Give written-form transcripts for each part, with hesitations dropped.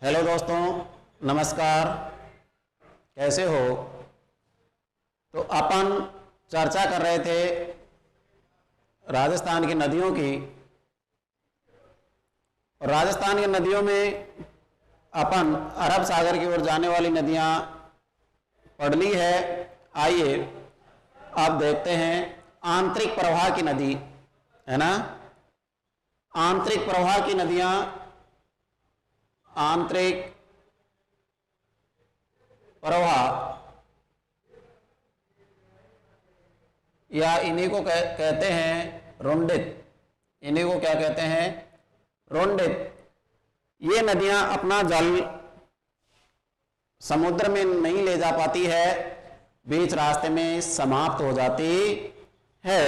Hello दोस्तों, नमस्कार। कैसे हो? तो अपन चर्चा कर रहे थे राजस्थान की नदियों की। और राजस्थान की नदियों में अपन अरब सागर की ओर जाने वाली नदियां पढ़ ली है। आइए अब देखते हैं आंतरिक प्रवाह की नदी, है ना। आंतरिक प्रवाह की नदियां, आंतरिक प्रवाह या इन्हीं को कहते हैं रोंडित। इन्हीं को क्या कहते हैं? रोंडित। ये नदियां अपना जल समुद्र में नहीं ले जा पाती है, बीच रास्ते में समाप्त हो जाती है।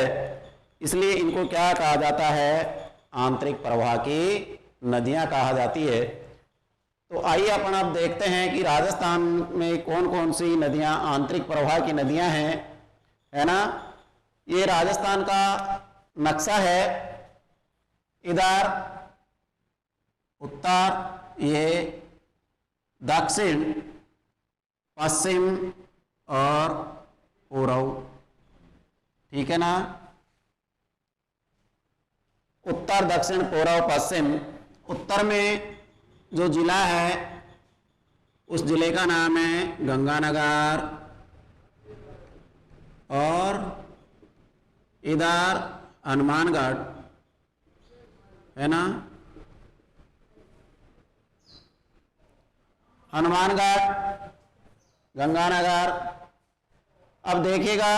इसलिए इनको क्या कहा जाता है? आंतरिक प्रवाह की नदियां कहा जाती है। तो आइए अपन अब देखते हैं कि राजस्थान में कौन कौन सी नदियां आंतरिक प्रवाह की नदियां हैं, है ना। ये राजस्थान का नक्शा है। इधर उत्तर, ये दक्षिण, पश्चिम और पूर्व, ठीक है ना। उत्तर, दक्षिण, पूर्व, पश्चिम। उत्तर में जो जिला है उस जिले का नाम है गंगानगर, और इधर हनुमानगढ़, है ना। हनुमानगढ़, गंगानगर। अब देखिएगा,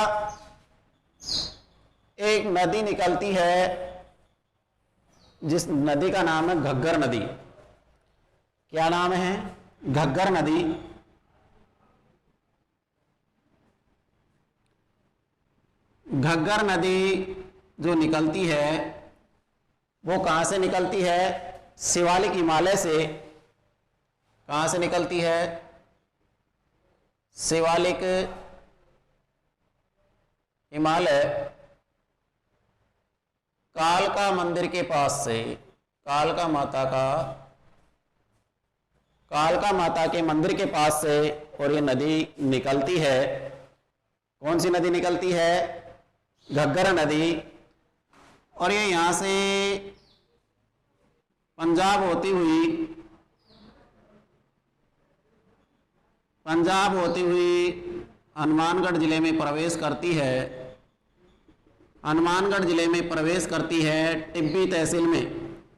एक नदी निकलती है जिस नदी का नाम है घग्गर नदी। क्या नाम है? घग्गर नदी। घग्गर नदी जो निकलती है वो कहां से निकलती है? शिवालिक हिमालय से। कहां से निकलती है? शिवालिक हिमालय, कालका मंदिर के पास से। कालका माता के मंदिर के पास से और ये नदी निकलती है। कौन सी नदी निकलती है? घग्गर नदी। और ये यहां से पंजाब होती हुई हनुमानगढ़ जिले में प्रवेश करती है। हनुमानगढ़ जिले में प्रवेश करती है टिब्बी तहसील में।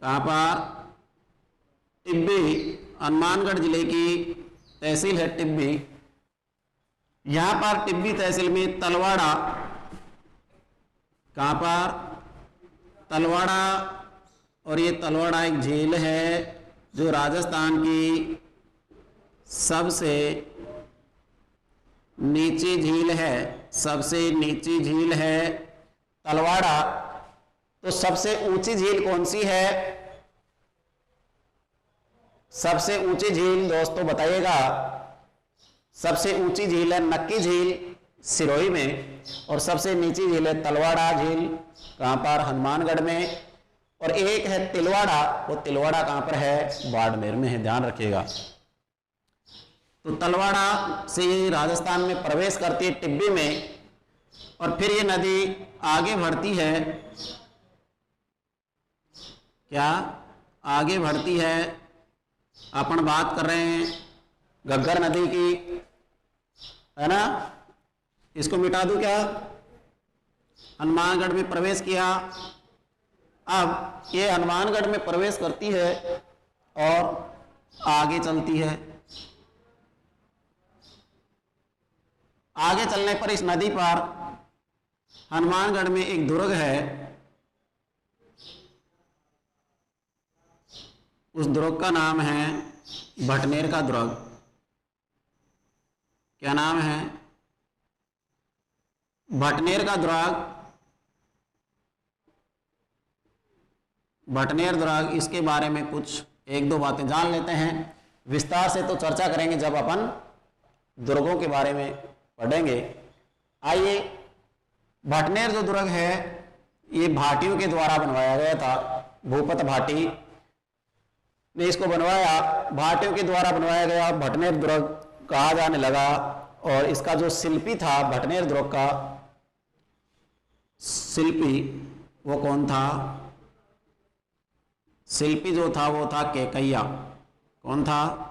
कहां पर? टिब्बी। हनुमानगढ़ जिले की तहसील है टिब्बी। यहां पर टिब्बी तहसील में तलवाड़ा। कहां पर? तलवाड़ा। और ये तलवाड़ा एक झील है जो राजस्थान की सबसे नीची झील है। सबसे नीची झील है तलवाड़ा। तो सबसे ऊंची झील कौन सी है? सबसे ऊंची झील दोस्तों बताइएगा। सबसे ऊंची झील है नक्की झील, सिरोही में। और सबसे नीची झील है तलवाड़ा झील। कहां पर? हनुमानगढ़ में। और एक है तिलवाड़ा। वो तिलवाड़ा कहां पर है? बाड़मेर में है, ध्यान रखिएगा। तो तलवाड़ा से ये राजस्थान में प्रवेश करती है टिब्बी में, और फिर ये नदी आगे बढ़ती है। क्या आगे बढ़ती है? अपन बात कर रहे हैं घग्गर नदी की, है ना। इसको मिटा दूं क्या? हनुमानगढ़ में प्रवेश किया। अब ये हनुमानगढ़ में प्रवेश करती है और आगे चलती है। आगे चलने पर इस नदी पर हनुमानगढ़ में एक दुर्ग है। उस दुर्ग का नाम है भटनेर का दुर्ग। क्या नाम है? भटनेर का दुर्ग। भटनेर दुर्ग, इसके बारे में कुछ एक दो बातें जान लेते हैं। विस्तार से तो चर्चा करेंगे जब अपन दुर्गों के बारे में पढ़ेंगे। आइए, भटनेर जो दुर्ग है ये भाटियों के द्वारा बनवाया गया था। भूपत भाटी ने इसको बनवाया, भाटियों के द्वारा बनवाया गया, भटनेर दुर्ग कहा जाने लगा। और इसका जो शिल्पी था, भटनेर दुर्ग का शिल्पी वो कौन था? शिल्पी जो था वो था केकैया। कौन था?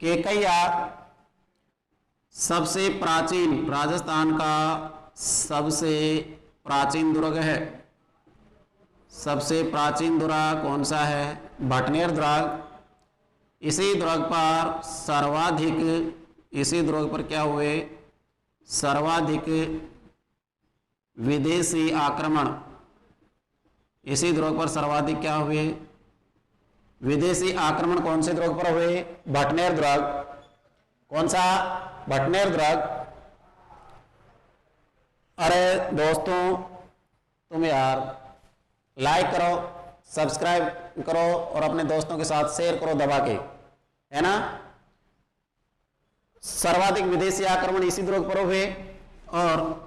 केकैया सबसे प्राचीन, राजस्थान का सबसे प्राचीन दुर्ग है। सबसे प्राचीन दुर्ग कौन सा है? भटनेर दुर्ग। इसी दुर्ग पर सर्वाधिक, इसी दुर्ग पर क्या हुए? सर्वाधिक विदेशी आक्रमण। इसी दुर्ग पर सर्वाधिक क्या हुए? विदेशी आक्रमण कौन से दुर्ग पर हुए? भटनेर दुर्ग। कौन सा? भटनेर दुर्ग। अरे दोस्तों, तुम यार लाइक करो, सब्सक्राइब करो और अपने दोस्तों के साथ शेयर करो दबा के, है ना। सर्वाधिक विदेशी आक्रमण इसी दुर्ग पर हुए। और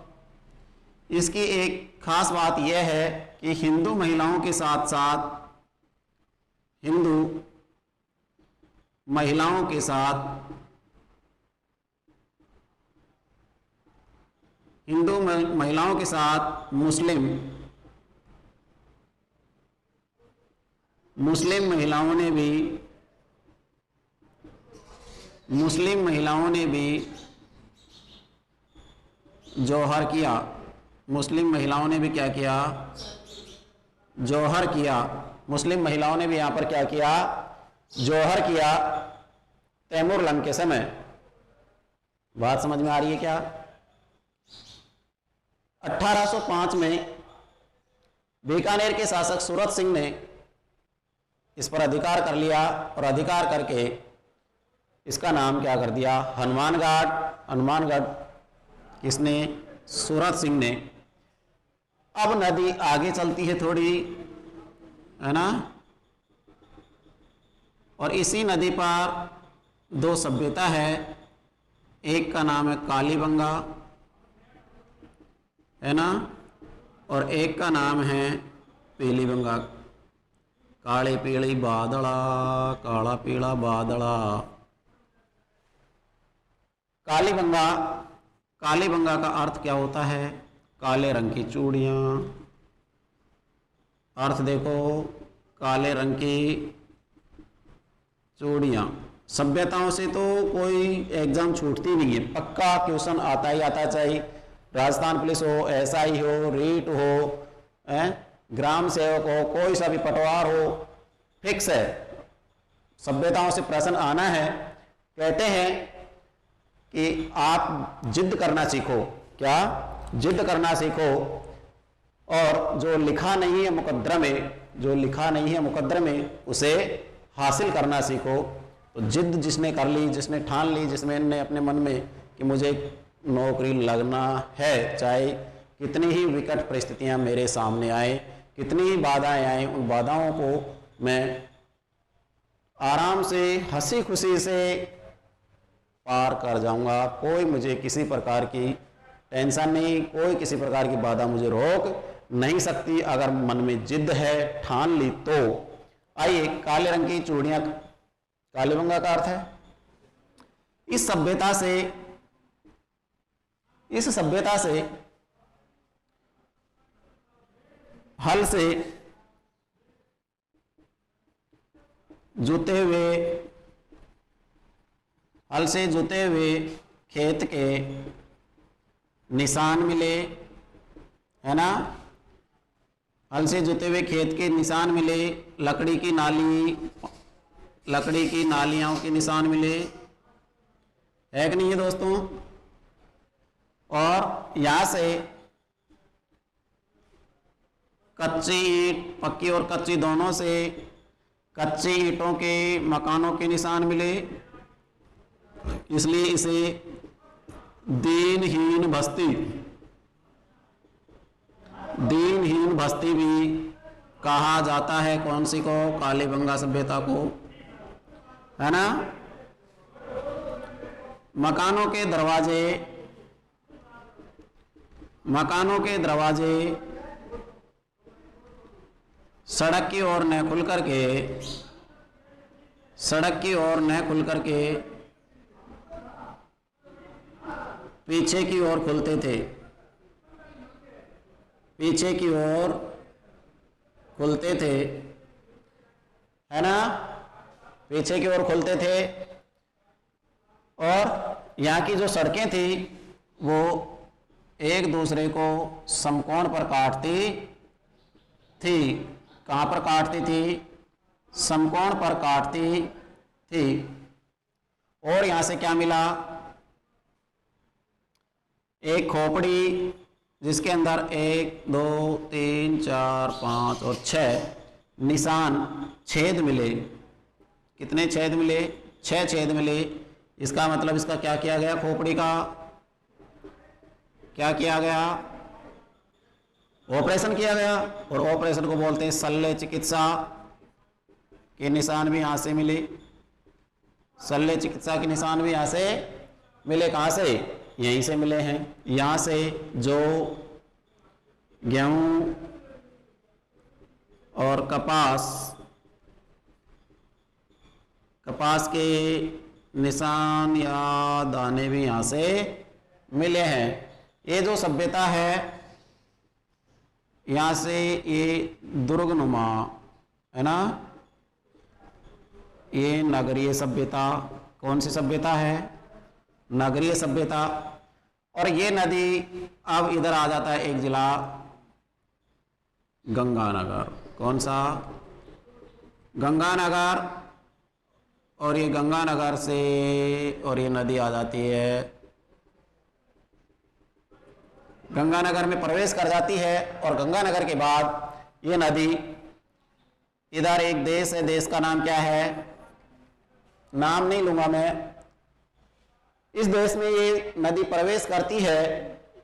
इसकी एक खास बात यह है कि हिंदू महिलाओं के साथ साथ, हिंदू महिलाओं के साथ, हिंदू महिलाओं के साथ मुस्लिम महिलाओं ने भी जौहर किया। मुस्लिम महिलाओं ने भी क्या किया? जौहर किया। मुस्लिम महिलाओं ने भी यहां पर क्या किया? जौहर किया, तैमूर लंग के समय। बात समझ में आ रही है क्या? 1805 में बीकानेर के शासक सूरत सिंह ने इस पर अधिकार कर लिया और अधिकार करके इसका नाम क्या कर दिया? हनुमानगढ़। हनुमानगढ़ किसने? सूरत सिंह ने। अब नदी आगे चलती है थोड़ी, है ना, और इसी नदी पर दो सभ्यता है। एक का नाम है कालीबंगा, है ना, और एक का नाम है पीलीबंगा। काले पीली बादला, काला पीला बादला। कालीबंगा, कालीबंगा का अर्थ क्या होता है? काले रंग की चूड़ियां। अर्थ देखो, काले रंग की चूड़ियां। सभ्यताओं से तो कोई एग्जाम छूटती नहीं है, पक्का क्वेश्चन आता ही आता, चाहे राजस्थान पुलिस हो, एसआई हो, रीट हो, ग्राम सेवक हो, कोई सा भी पटवार हो, फिक्स है, सभ्यताओं से प्रश्न आना है। कहते हैं कि आप जिद करना सीखो। क्या? जिद करना सीखो। और जो लिखा नहीं है मुकद्दर में, जो लिखा नहीं है मुकद्दर में, उसे हासिल करना सीखो। तो जिद जिसने कर ली, जिसने ठान ली, जिसने अपने मन में कि मुझे नौकरी लगना है, चाहे कितनी ही विकट परिस्थितियां मेरे सामने आए, कितनी ही बाधाएं आए, उन बाधाओं को मैं आराम से, हंसी खुशी से पार कर जाऊंगा। कोई मुझे किसी प्रकार की टेंशन नहीं, कोई किसी प्रकार की बाधा मुझे रोक नहीं सकती, अगर मन में जिद है, ठान ली तो। आइए, काले रंग की चूड़ियां, कालीबंगा का अर्थ है। इस सभ्यता से हल से जुते हुए खेत के निशान मिले, है ना, हल से जुते हुए खेत के निशान मिले, लकड़ी की नालियों के निशान मिले, है कि नहीं है दोस्तों। और यहां से कच्ची ईंट, पक्की और कच्ची दोनों से कच्ची ईंटों के मकानों के निशान मिले, इसलिए इसे दीनहीन बस्ती भी कहा जाता है। कौन सी को? कालीबंगा सभ्यता को, है ना। मकानों के दरवाजे सड़क की ओर न खुल करके, सड़क की ओर न खुल करके पीछे की ओर खुलते थे, पीछे की ओर खुलते थे, है ना, पीछे की ओर खुलते थे। और यहाँ की जो सड़कें थी वो एक दूसरे को समकोण पर काटती थी। कहाँ पर काटती थी? समकोण पर काटती थी। और यहाँ से क्या मिला? एक खोपड़ी जिसके अंदर 1 2 3 4 5 और 6 निशान छेद मिले। कितने छेद मिले? 6 छेद मिले। इसका मतलब इसका क्या किया गया? खोपड़ी का क्या किया गया? ऑपरेशन किया गया। और ऑपरेशन को बोलते हैं शल्य चिकित्सा। के निशान भी यहां से मिले, शल्य चिकित्सा के निशान भी यहां से मिले। कहां से? यहीं से मिले हैं। यहां से जो गेहूं और कपास के निशान या दाने भी यहां से मिले हैं। ये जो सभ्यता है यहां से ये दुर्गनुमा है ना, ये नगरीय सभ्यता। कौन सी सभ्यता है? नगरीय सभ्यता। और ये नदी अब इधर आ जाता है एक जिला गंगानगर। कौन सा? गंगानगर। और ये गंगानगर से और ये नदी आ जाती है, गंगानगर में प्रवेश कर जाती है। और गंगानगर के बाद ये नदी इधर एक देश है, देश का नाम क्या है? नाम नहीं लूंगा मैं। इस देश में ये नदी प्रवेश करती है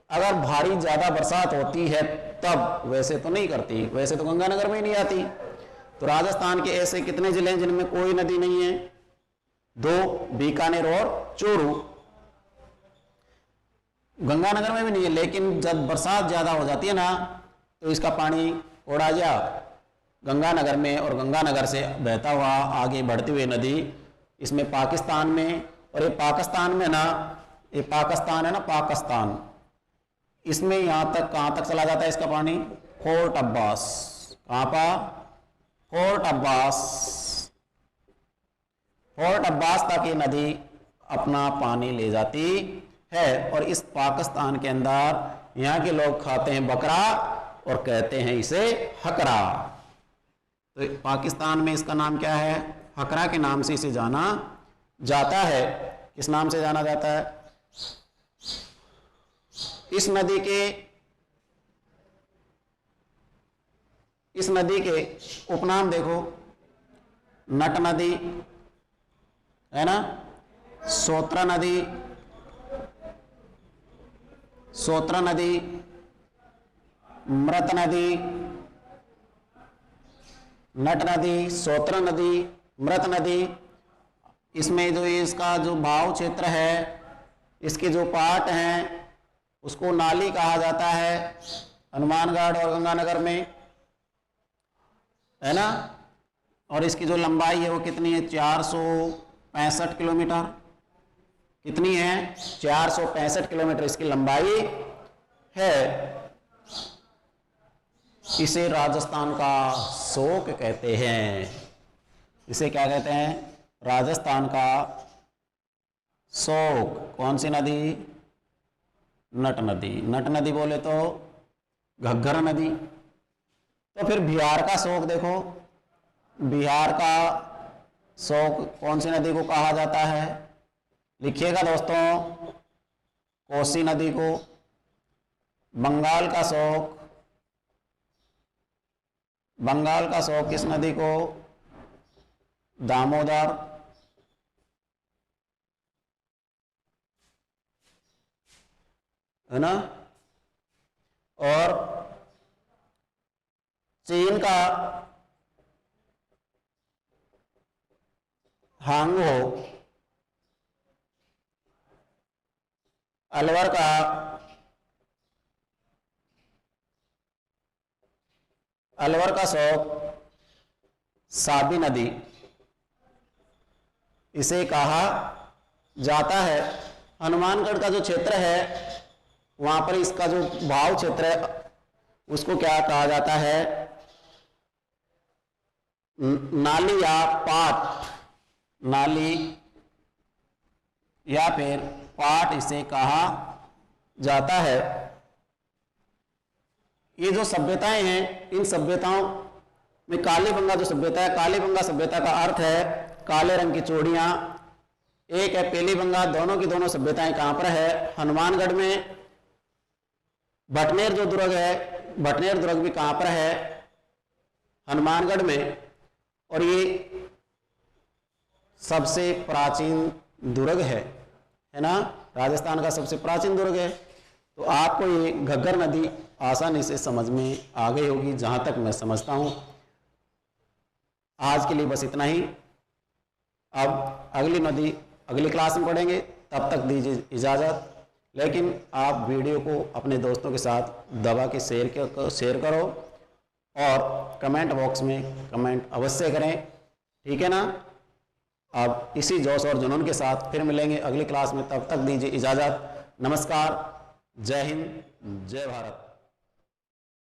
अगर भारी ज्यादा बरसात होती है तब, वैसे तो नहीं करती। वैसे तो गंगानगर में ही नहीं आती। तो राजस्थान के ऐसे कितने जिले हैं जिनमें कोई नदी नहीं है? 2, बीकानेर और चूरू। गंगानगर में भी नहीं है। लेकिन जब बरसात ज्यादा हो जाती है ना तो इसका पानी उड़ा जा गंगानगर में, और गंगानगर से बहता हुआ आगे बढ़ती हुई नदी इसमें पाकिस्तान में, और ये पाकिस्तान में ना, ये पाकिस्तान है ना, पाकिस्तान, इसमें यहां तक, कहां तक चला जाता है इसका पानी? फोर्ट अब्बास। कहां पर? फोर्ट अब्बास। फोर्ट अब्बास तक ये नदी अपना पानी ले जाती है। और इस पाकिस्तान के अंदर यहाँ के लोग खाते हैं बकरा और कहते हैं इसे हकरा। तो पाकिस्तान में इसका नाम क्या है? हकरा के नाम से इसे जाना जाता है। किस नाम से जाना जाता है? इस नदी के उपनाम देखो, नट नदी है ना, सोत्रा नदी, मृत नदी, नट नदी, सोत्रा नदी, मृत नदी। इसमें जो इसका जो भाव क्षेत्र है, इसके जो पार्ट हैं उसको नाली कहा जाता है हनुमानगढ़ और गंगानगर में, है ना। और इसकी जो लंबाई है वो कितनी है? 465 किलोमीटर। कितनी है? 465 किलोमीटर इसकी लंबाई है। इसे राजस्थान का शोक कहते हैं। इसे क्या कहते हैं? राजस्थान का शोक। कौन सी नदी? नट नदी। नट नदी बोले तो घग्गर नदी। तो फिर बिहार का शोक देखो, बिहार का शोक कौन सी नदी को कहा जाता है? लिखिएगा दोस्तों, कोसी नदी को। बंगाल का शोक, बंगाल का शोक किस नदी को? दामोदर। है ना। और चीन का हांगो। अलवर का शोक साबी नदी इसे कहा जाता है। हनुमानगढ़ का जो क्षेत्र है वहां पर इसका जो भाव क्षेत्र है उसको क्या कहा जाता है? नाली या पाट, नाली या फिर पाट इसे कहा जाता है। ये जो सभ्यताएं हैं इन सभ्यताओं में कालीबंगा जो सभ्यता है, कालीबंगा सभ्यता का अर्थ है काले रंग की चूड़ियां। एक है पेलीबंगा, दोनों की दोनों सभ्यताएं कहां पर है? हनुमानगढ़ में। भटनेर जो दुर्ग है, भटनेर दुर्ग भी कहां पर है? हनुमानगढ़ में। और ये सबसे प्राचीन दुर्ग है ना, राजस्थान का सबसे प्राचीन दुर्ग है। तो आपको ये घग्गर नदी आसानी से समझ में आ गई होगी जहां तक मैं समझता हूं। आज के लिए बस इतना ही। अब अगली नदी अगली क्लास में पढ़ेंगे, तब तक दीजिए इजाज़त। लेकिन आप वीडियो को अपने दोस्तों के साथ दबा के शेयर करो और कमेंट बॉक्स में कमेंट अवश्य करें, ठीक है ना। अब इसी जोश और जुनून के साथ फिर मिलेंगे अगली क्लास में, तब तक दीजिए इजाज़त। नमस्कार, जय हिंद, जय भारत।